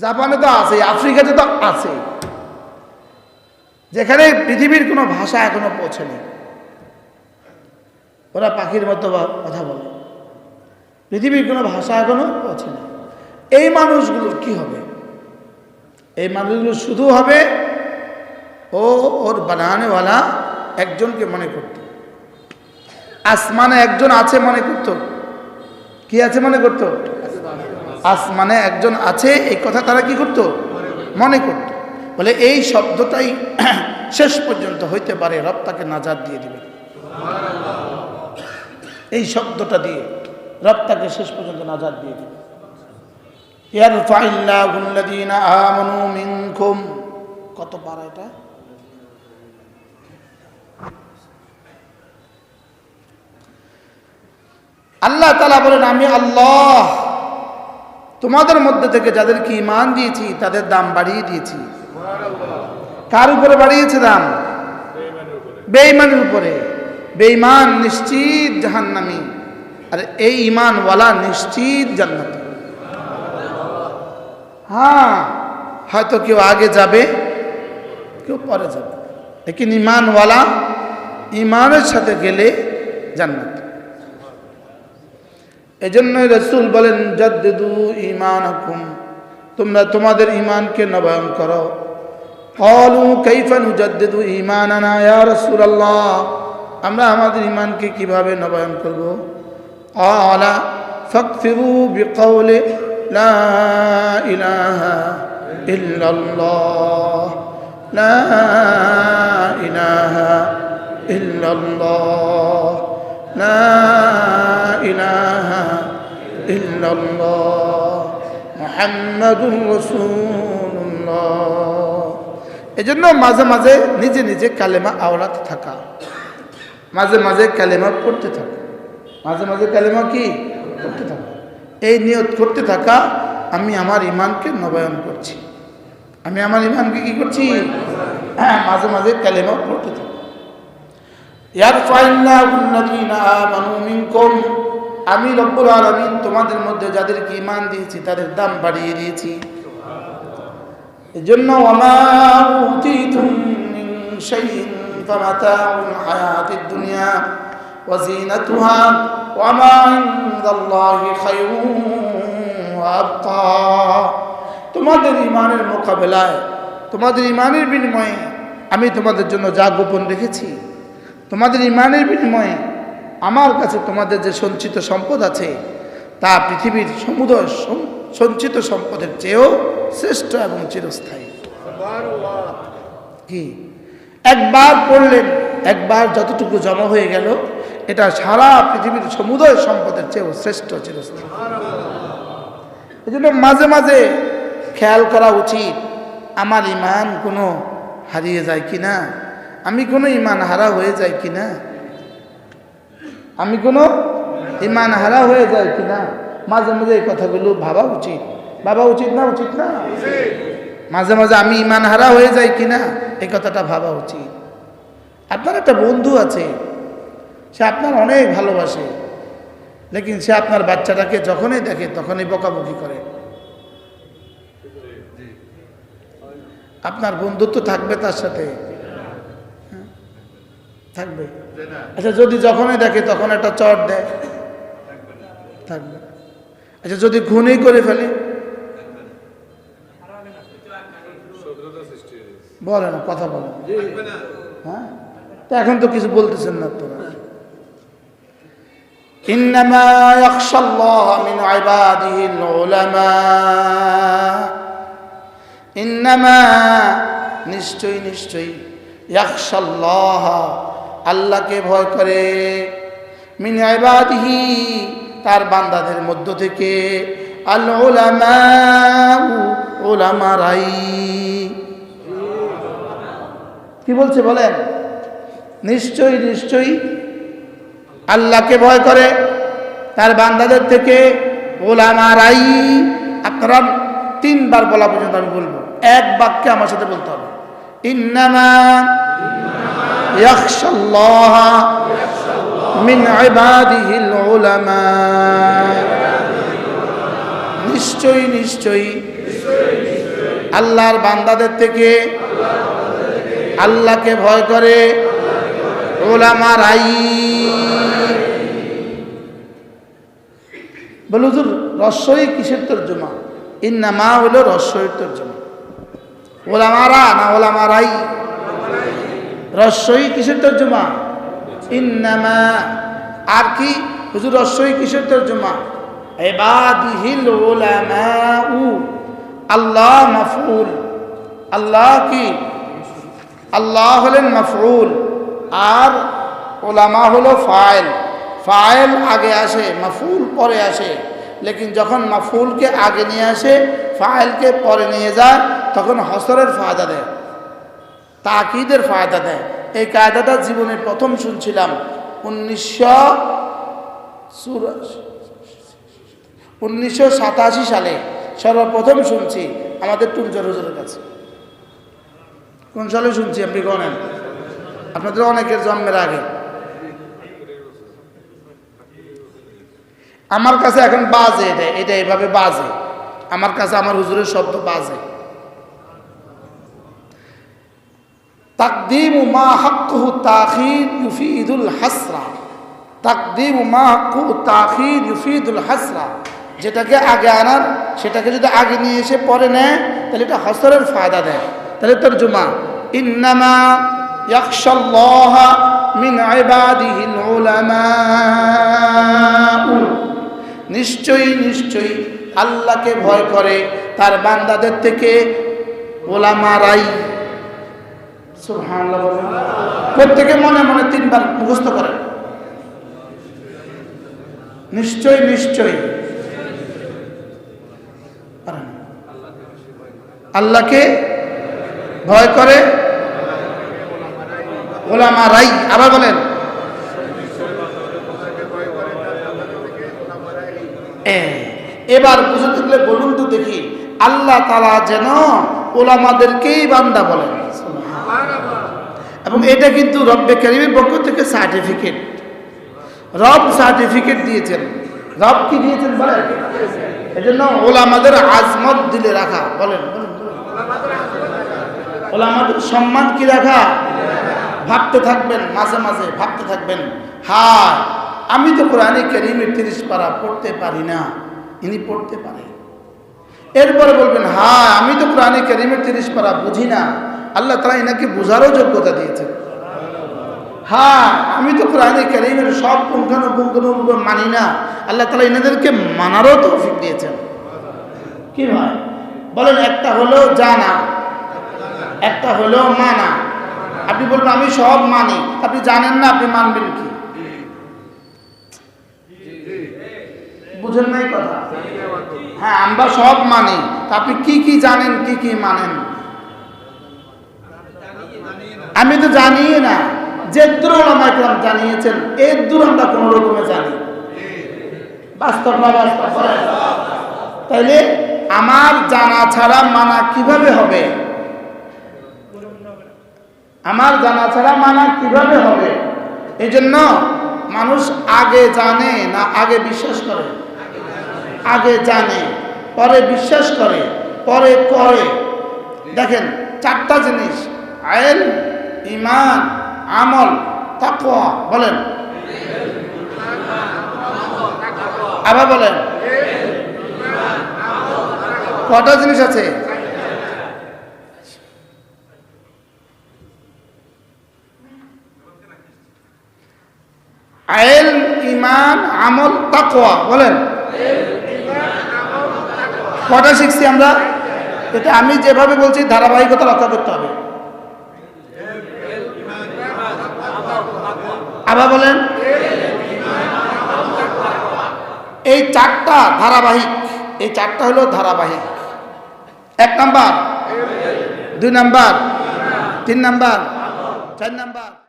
জাপানে তো আছে, আফ্রিকাতে তো আছে, যেখানে পৃথিবীর কোনো ভাষা এখনো পৌঁছেনি। ওরা পাখির মতো কথা বলে, পৃথিবীর কোনো ভাষা এখনো পৌঁছেনি। এই মানুষগুলোর কি হবে? এই মানুষগুলো শুধু হবে ওর বানানেওয়ালা একজনকে মনে করত, আসমানে একজন আছে মনে করত। কি আছে মনে করত? আসমানে একজন আছে, এই কথা তারা কি করত? মনে করত। বলে এই শব্দটাই শেষ পর্যন্ত হইতে পারে রব তাকে নাজাত দিয়ে দিবে। এই শব্দটা দিয়ে রব তাকে শেষ পর্যন্ত নাজাত দিয়ে দিবে। ইয়ারফাইল্লাহুল্লাযীনা আমানু মিনকুম, কত পারা এটা? আল্লাহ তাআলা বলেন, আমি আল্লাহ তোমাদের মধ্যে থেকে যাদেরকে ঈমান দিয়েছি তাদের দাম বাড়িয়ে দিয়েছি। কার উপরে বাড়িয়েছে দাম? বেঈমানের উপরে। বেঈমান নিশ্চিত জাহান্নামী, আর এই ঈমানওয়ালা নিশ্চিত জান্নাতি। হ্যাঁ, হয়তো কেউ আগে যাবে, কেউ পরে যাবে, লেকিন ঈমানওয়ালা ঈমানের সাথে গেলে জান্নাত। এজন্যই রাসূল বলেন, জাদ্দিদু ঈমানাকুম, তোমরা তোমাদের ঈমানকে নবায়ন করো। ক্বালু কাইফা নুজাদ্দিদু ঈমানানা ইয়া রাসূলুল্লাহ, আমরা আমাদের ঈমানকে কিভাবে নবায়ন করব? ক্বালা ফাকফিরু বিকাউলি লা ইলাহা ইল্লাল্লাহ, লা ইলাহা ইল্লাল্লাহ, লা ইলাহা ইল্লাল্লাহ মুহাম্মাদুর রাসূলুল্লাহ। এজন্য মাঝে মাঝে নিজে নিজে কালেমা আওরাত থাকা, মাঝে মাঝে কালেমা পড়তে থাকা, মাঝে মাঝে কালেমা কি পড়তে থাকা, এই নিয়ত করতে থাকা, আমি আমার ঈমানকে নবায়ন করছি, আমি আমার ঈমানকে কি করছি? মাঝে মাঝে কালেমা পড়তে থাকা। ইয়ারফাইল্লাহুল্লাযীনা আমানু মিনকুম, আমি রব্বুল আলামিন তোমাদের মধ্যে যাদেরকে ঈমান দিয়েছি তাদের দাম বাড়িয়ে দিয়েছি। এজন্য ওয়ামা উতীতুম মিন শাইইন ফামাতাউল হায়াতিদ দুনিয়া ওয়া যিনাতুহা ওয়ামা ইনদাল্লাহি খায়রুন ওয়া আবকা। তোমাদের ঈমানের মোকাবেলায়, তোমাদের ঈমানের বিনিময়ে আমি তোমাদের জন্য যা গোপন রেখেছি, তোমাদের ঈমানের বিনিময়ে আমার কাছে তোমাদের যে সঞ্চিত সম্পদ আছে তা পৃথিবীর সমুদয় সঞ্চিত সম্পদের চেয়েও শ্রেষ্ঠ এবং চিরস্থায়ী। কি একবার পড়লেন, একবার যতটুকু জমা হয়ে গেল, এটা সারা পৃথিবীর সমুদয় সম্পদের চেয়েও শ্রেষ্ঠ, চিরস্থায়ী। এই জন্য মাঝে মাঝে খেয়াল করা উচিত, আমার ঈমান কোনো হারিয়ে যায় কিনা, আমি কোনো ঈমান হারা হয়ে যাই কিনা, আমি কোনো ঈমান হারা হয়ে যায় কিনা। মাঝে মাঝে এই কথাগুলো ভাবা উচিত, ভাবা উচিত না? উচিত না? মাঝে মাঝে আমি ঈমান হারা হয়ে যাই কিনা এই কথাটা ভাবা উচিত। আপনার একটা বন্ধু আছে, সে আপনার অনেক ভালোবাসে, লেকিন সে আপনার বাচ্চাটাকে যখনই দেখে তখনই বকাবকি করে। আপনার বন্ধুত্ব থাকবে তার সাথে? থাকবে? আচ্ছা, যদি যখনই দেখে তখন একটা চট দেয়, থাকবে? আচ্ছা, যদি খুনই করে ফেলে? বলে না, কথা বলে। হ্যাঁ, তো এখন তো কিছু বলতেছেন না তোরা। ইন্নামা ইয়াখশাল্লাহ মিন ইবাদিহিল উলামা, ইন্নামা নিশ্চয়ই নিশ্চয়ই, ইয়াখশাল্লাহ আল্লাহকে ভয় করে, মিন ইবাদিহি তার বান্দাদের মধ্য থেকে, আল উলামা উলামারাই। কি বলছে বলেন? নিশ্চয়ই নিশ্চয়ই আল্লাহকে ভয় করে তার বান্দাদের থেকে উলামারাই। আপনারা তিনবার বলা পর্যন্ত আমি বলবো, এক বাক্যে আমার সাথে বলতে হবে, ইন্নামা ইয়াখশাল্লাহ মিন ইবাদিহিল উলামা। নিশ্চয়ই নিশ্চয়ই আল্লাহর বান্দাদের থেকে আল্লাহকে ভয় করে উলামারাই। বলে হুজুর রস্যই কিসের তর্জমা? ইন্নামা হলো রস্যই তর্জমা। ওলামারা না ওলামারাই? রস্যই কিসের তর্জমা? ইন্নামা। আর কি হুজুর রস্যই কিসের তর্জমা? ইবাদিহিল উলামাউ। আল্লাহ মাফউল, আল্লাহ কি? আল্লাহ হলেন মাফউল আর ওলামা হলো ফাইল। ফাইল আগে আসে, মাফউল পরে আসে। লেকিন যখন মাফউলকে আগে নিয়ে আসে, ফাইলকে পরে নিয়ে যায়, তখন হসরের ফায়দা দেয়, তাকিদের ফায়দা দেয়। এই কায়দাটা জীবনে প্রথম শুনছিলাম 1987 সালে সর্বপ্রথম শুনছি আমাদের টুনচর হুজুরের কাছে। কোন সালে শুনছি আপনি গণেন? আপনাদের অনেকের জন্মের আগে। আমার কাছে এখন বাজে, এটা এভাবে বাজে আমার কাছে, আমার হুজুরের শব্দ বাজে। তাকদীমু মা হাক্কুহু তাখির ইউফিদুল হাসরা। তাকদীমু মা হাক্কুহু তাখির ইউফিদুল হাসরা। যেটাকে আগে আনার, সেটাকে যদি আগে নিয়ে এসে পরে নেয়, তাহলে এটা হসরের ফায়দা দেয়। তাহলে তরজমা ইন্নামা ইয়াখশাল্লাহা মিন ইবাদিহিল উলামা। নিশ্চয়ই নিশ্চয়ই আল্লাহকে ভয় করে তার বান্দাদের থেকে ওলামারাই। সুবহানাল্লাহ। প্রত্যেকে মনে মনে 3 বার মুখস্থ করেন। নিশ্চয়ই নিশ্চয়ই আল্লাহকে ভয় করে ওলামারাই। আবার বলেন। এবার বুঝে থাকলে বলুন তো দেখি, আল্লাহ তাআলা যেন ওলামাদেরকেই বান্দা বলেন। এবং এটা কিন্তু রব্বে কারীমের পক্ষ থেকে সার্টিফিকেট। রব সার্টিফিকেট দিয়েছেন। রব কি দিয়েছেন বলেন? এজন্য ওলামাদের আজমত দিলে রাখা। বলেন ওলামাদের সম্মান কি রাখা? ভাবতে থাকবেন, মাঝে মাঝে ভাবতে থাকবেন, হ্যাঁ আমি তো কোরআনে কারীমের 30 পারা পড়তে পারি না, ইনি পড়তে পারে। এরপরে বলবেন, হ্যাঁ আমি তো কোরআনে কারীমের 30 পারা বুঝি না, আল্লাহ তাআলা এনাকে বোঝারও যোগ্যতা দিয়েছেন। হ্যাঁ আমি তো কোরআনে কারীমের সব পুঙ্খানুপুঙ্খ মানি না, আল্লাহ তাআলা এনাদেরকে মানারও তৌফিক দিয়েছেন। কি ভাই বলেন? একটা হলো জানা, একটা হলো মানা। আপনি বলবেন আমি সব মানি, আপনি জানেন না, আপনি মানবেন কি? বুঝেন নাই কথা? হ্যাঁ আমরা সব মানি, আপনি কি কি জানেন, কি কি মানেন? আমি তো জানি না। যে দূর ওলামায়ে কেরাম জানিয়েছেন এর দূর আমরা কোন রকমে জানি। বাস্তব না বাস্তব? তাইলে আমার জানা ছাড়া মানা কিভাবে হবে? আমার জানা ছাড়া মানা কিভাবে হবে? এই জন্য মানুষ আগে জানে না আগে বিশ্বাস করে? আগে জানে, পরে বিশ্বাস করে, পরে করে। দেখেন 4টা জিনিস, ইলম, ঈমান, আমল, তাকওয়া। বলেন আবার বলেন। কটা জিনিস আছে? ইলম, ঈমান, আমল, তাকওয়া। বলেন কটা শিখছি আমরা? এটা আমি যেভাবে বলছি ধারাবাহিকতা রক্ষা করতে হবে। আবার বলেন। এই 4টা ধারাবাহিক, এই 4টা হলো ধারাবাহিক। 1 নাম্বার, 2 নাম্বার, 3 নাম্বার, 4 নাম্বার।